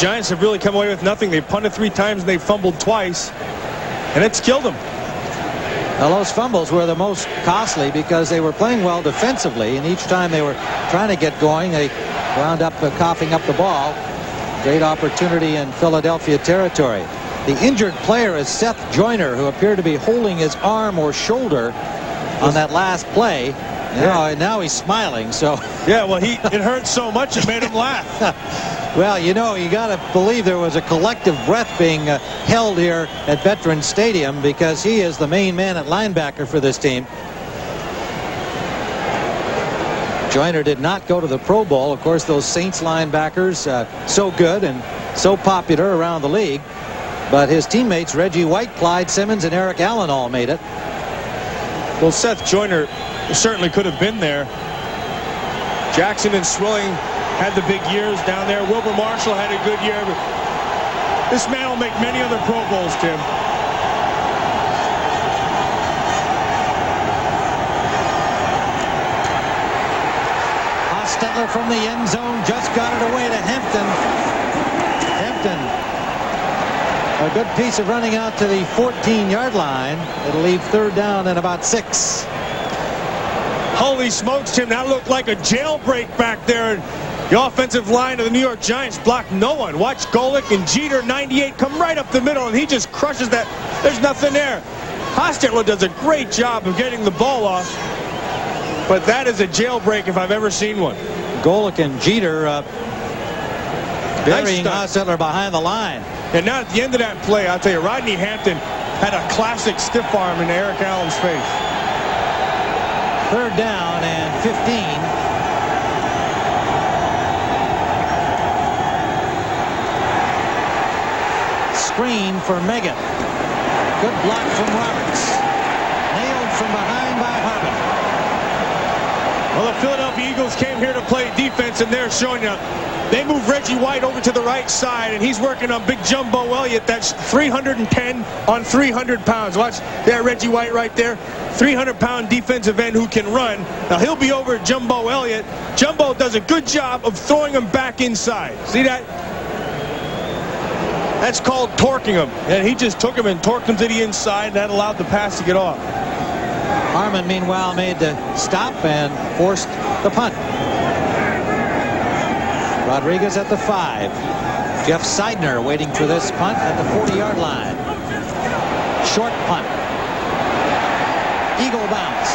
Giants have really come away with nothing. They punted 3 times and they fumbled twice, and it's killed them. Well, those fumbles were the most costly because they were playing well defensively, and each time they were trying to get going, they wound up coughing up the ball. Great opportunity in Philadelphia territory. The injured player is Seth Joyner, who appeared to be holding his arm or shoulder on that last play. Yeah. Now he's smiling. So yeah, well, it hurt so much it made him laugh. Well, you got to believe there was a collective breath being held here at Veterans Stadium, because he is the main man at linebacker for this team. Joyner did not go to the Pro Bowl. Of course, those Saints linebackers, so good and so popular around the league. But his teammates, Reggie White, Clyde Simmons, and Eric Allen, all made it. Well, Seth Joyner certainly could have been there. Jackson and Swilling had the big years down there. Wilbur Marshall had a good year. But this man will make many other Pro Bowls, Tim. Hostetler from the end zone just got it away to Hampton. A good piece of running out to the 14-yard line. It'll leave 3rd down and about 6. Holy smokes, Tim. That looked like a jailbreak back there. The offensive line of the New York Giants blocked no one. Watch Golick and Jeter, 98, come right up the middle, and he just crushes that. There's nothing there. Hostetler does a great job of getting the ball off, but that is a jailbreak if I've ever seen one. Golick and Jeter burying Hostetler behind the line. And now at the end of that play, I'll tell you, Rodney Hampton had a classic stiff arm in Eric Allen's face. 3rd down and 15. Screen for Megan. Good block from Roberts. Nailed from behind by Harmon. Well, the Philadelphia Eagles came here to play defense, and they're showing you. They move Reggie White over to the right side, and he's working on Big Jumbo Elliott. That's 310 on 300 pounds. Watch there, Reggie White right there. 300-pound defensive end who can run. Now, he'll be over at Jumbo Elliott. Jumbo does a good job of throwing him back inside. See that? That's called torquing him. And he just took him and torqued him to the inside, and that allowed the pass to get off. Harmon, meanwhile, made the stop and forced the punt. Rodriguez at the 5. Jeff Seidner waiting for this punt at the 40-yard line. Short punt. Eagle bounce.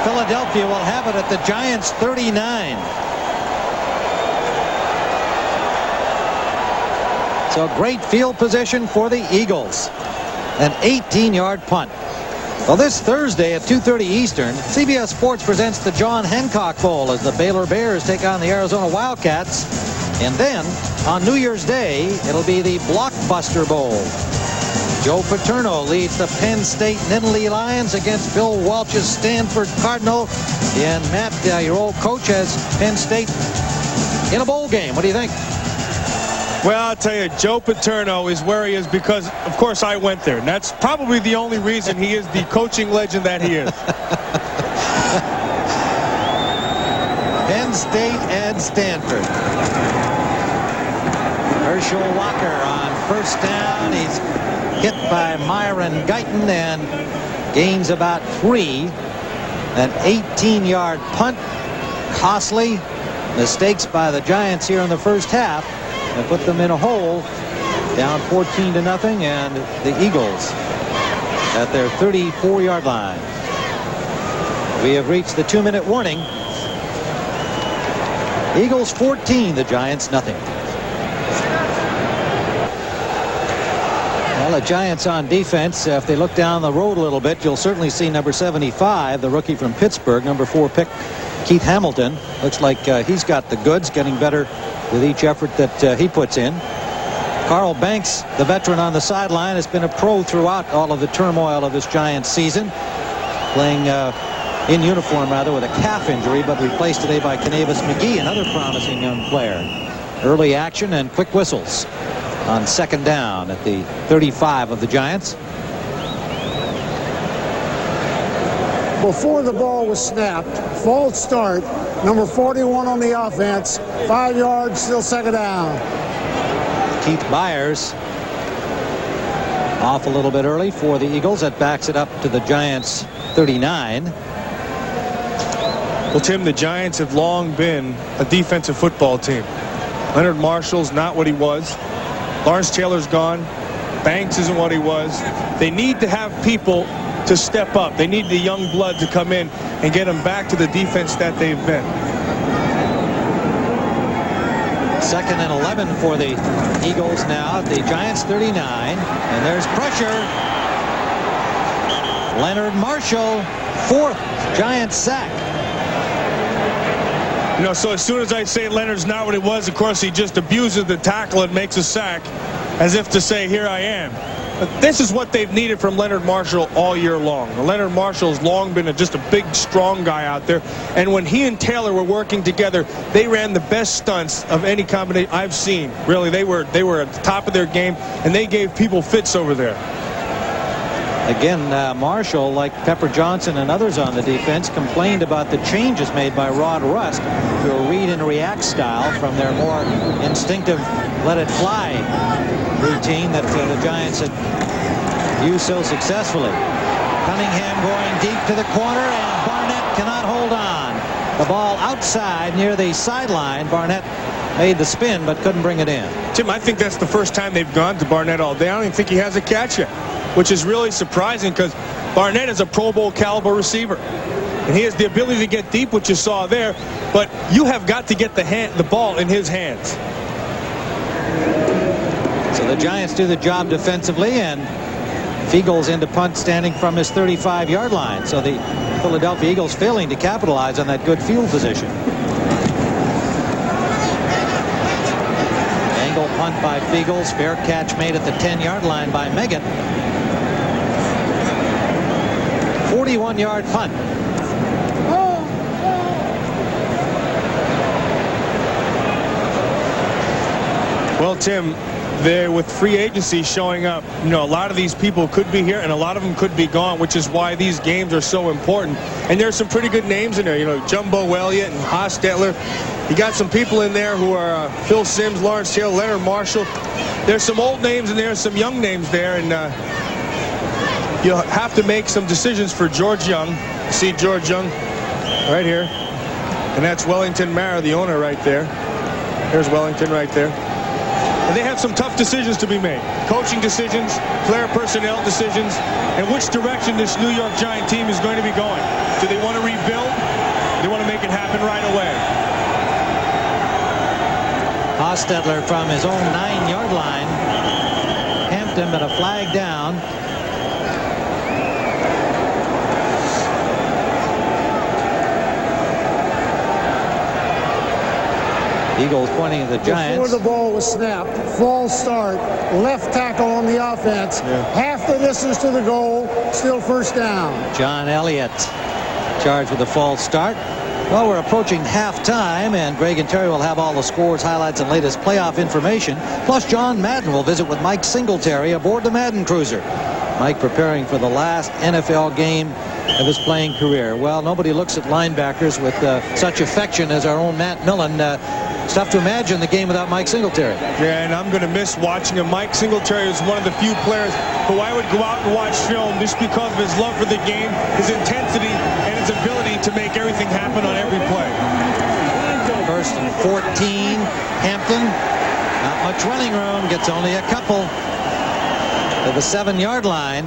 Philadelphia will have it at the Giants' 39. So great field position for the Eagles. An 18-yard punt. Well, this Thursday at 2:30 Eastern, CBS Sports presents the John Hancock Bowl as the Baylor Bears take on the Arizona Wildcats. And then, on New Year's Day, it'll be the Blockbuster Bowl. Joe Paterno leads the Penn State Nittany Lions against Bill Welch's Stanford Cardinal. And Matt, your old coach, has Penn State in a bowl game. What do you think? Well, I'll tell you, Joe Paterno is where he is because, of course, I went there. And that's probably the only reason he is the coaching legend that he is. Penn State and Stanford. Herschel Walker on 1st down. He's hit by Myron Guyton and gains about 3. An 18-yard punt. Costly. Mistakes by the Giants here in the first half. And put them in a hole, down 14-0, and the Eagles at their 34-yard line. We have reached the 2-minute warning. Eagles 14, the Giants nothing. Well, the Giants on defense, if they look down the road a little bit, you'll certainly see number 75, the rookie from Pittsburgh, number 4 pick, Keith Hamilton. Looks like he's got the goods, getting better with each effort that he puts in. Carl Banks, the veteran on the sideline, has been a pro throughout all of the turmoil of this Giants season, playing in uniform rather with a calf injury, but replaced today by Canavis McGee, another promising young player. Early action and quick whistles on 2nd down at the 35 of the Giants. before the ball was snapped. False start. Number 41 on the offense. 5 yards, still second down. Keith Byers off a little bit early for the Eagles. That backs it up to the Giants 39. Well, Tim, the Giants have long been a defensive football team. Leonard Marshall's not what he was. Lawrence Taylor's gone. Banks isn't what he was. They need to have people to step up. They need the young blood to come in and get them back to the defense that they've been. 2nd and 11 for the Eagles now at the Giants 39. And there's pressure. Leonard Marshall, 4th Giants sack. You know, so as soon as I say Leonard's not what he was, of course, he just abuses the tackle and makes a sack as if to say, here I am. But this is what they've needed from Leonard Marshall all year long. Leonard Marshall's long been just a big, strong guy out there. And when he and Taylor were working together, they ran the best stunts of any combination I've seen. Really, they were at the top of their game, and they gave people fits over there. Again, Marshall, like Pepper Johnson and others on the defense, complained about the changes made by Rod Rust to a read and react style from their more instinctive let it fly routine that the Giants had used so successfully. Cunningham going deep to the corner, and Barnett cannot hold on. The ball outside near the sideline. Barnett made the spin but couldn't bring it in. Tim, I think that's the first time they've gone to Barnett all day. I don't even think he has a catch yet, which is really surprising because Barnett is a Pro Bowl caliber receiver. And he has the ability to get deep, which you saw there, but you have got to get the ball in his hands. So the Giants do the job defensively, and Eagles into punt standing from his 35-yard line. So the Philadelphia Eagles failing to capitalize on that good field position. Angle punt by Eagles. Fair catch made at the 10-yard line by Megan. 41-yard punt. Well, Tim, there with free agency showing up, you know, a lot of these people could be here and a lot of them could be gone, which is why these games are so important. And there's some pretty good names in there, you know, Jumbo Elliott and Hostetler. You got some people in there who are Phil Simms, Lawrence Taylor, Leonard Marshall. There's some old names in there, some young names there, and you'll have to make some decisions for George Young. You see George Young right here, and that's Wellington Mara, the owner, right there. There's Wellington right there. And they have some tough decisions to be made. Coaching decisions, player personnel decisions, and which direction this New York Giant team is going to be going. Do they want to rebuild? They want to make it happen right away. Hostetler from his own 9-yard line. Hampton, but a flag down. Eagles pointing at the Giants. Before the ball was snapped, false start, left tackle on the offense, half the distance to the goal, still first down. John Elliott charged with a false start. Well, we're approaching halftime, and Greg and Terry will have all the scores, highlights, and latest playoff information. Plus, John Madden will visit with Mike Singletary aboard the Madden Cruiser. Mike preparing for the last NFL game of his playing career. Well, nobody looks at linebackers with such affection as our own Matt Millen. It's tough to imagine the game without Mike Singletary. Yeah, and I'm going to miss watching him. Mike Singletary is one of the few players who I would go out and watch film just because of his love for the game, his intensity, and his ability to make everything happen on every play. 1st and 14. Hampton, not much running room, gets only a couple to the 7-yard line.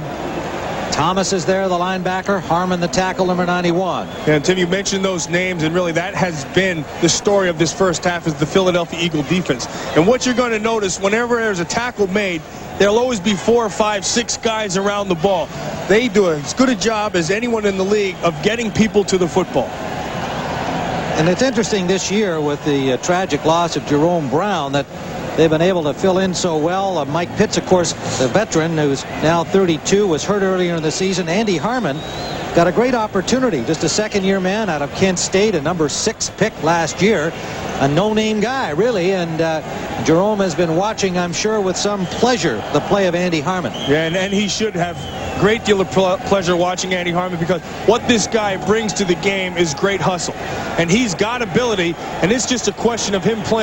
Thomas is there, the linebacker. Harmon, the tackle, number 91. And Tim, you mentioned those names, and really that has been the story of this first half, is the Philadelphia Eagle defense. And what you're going to notice, whenever there's a tackle made, there'll always be 4, 5, 6 guys around the ball. They do as good a job as anyone in the league of getting people to the football. And it's interesting this year with the tragic loss of Jerome Brown that they've been able to fill in so well. Mike Pitts, of course, the veteran who's now 32, was hurt earlier in the season. Andy Harmon got a great opportunity, just a second-year man out of Kent State, a number 6 pick last year, a no-name guy, really. And Jerome has been watching, I'm sure, with some pleasure, the play of Andy Harmon. Yeah, and he should have. great deal of pleasure watching Andy Harmon, because what this guy brings to the game is great hustle. And he's got ability, and it's just a question of him playing.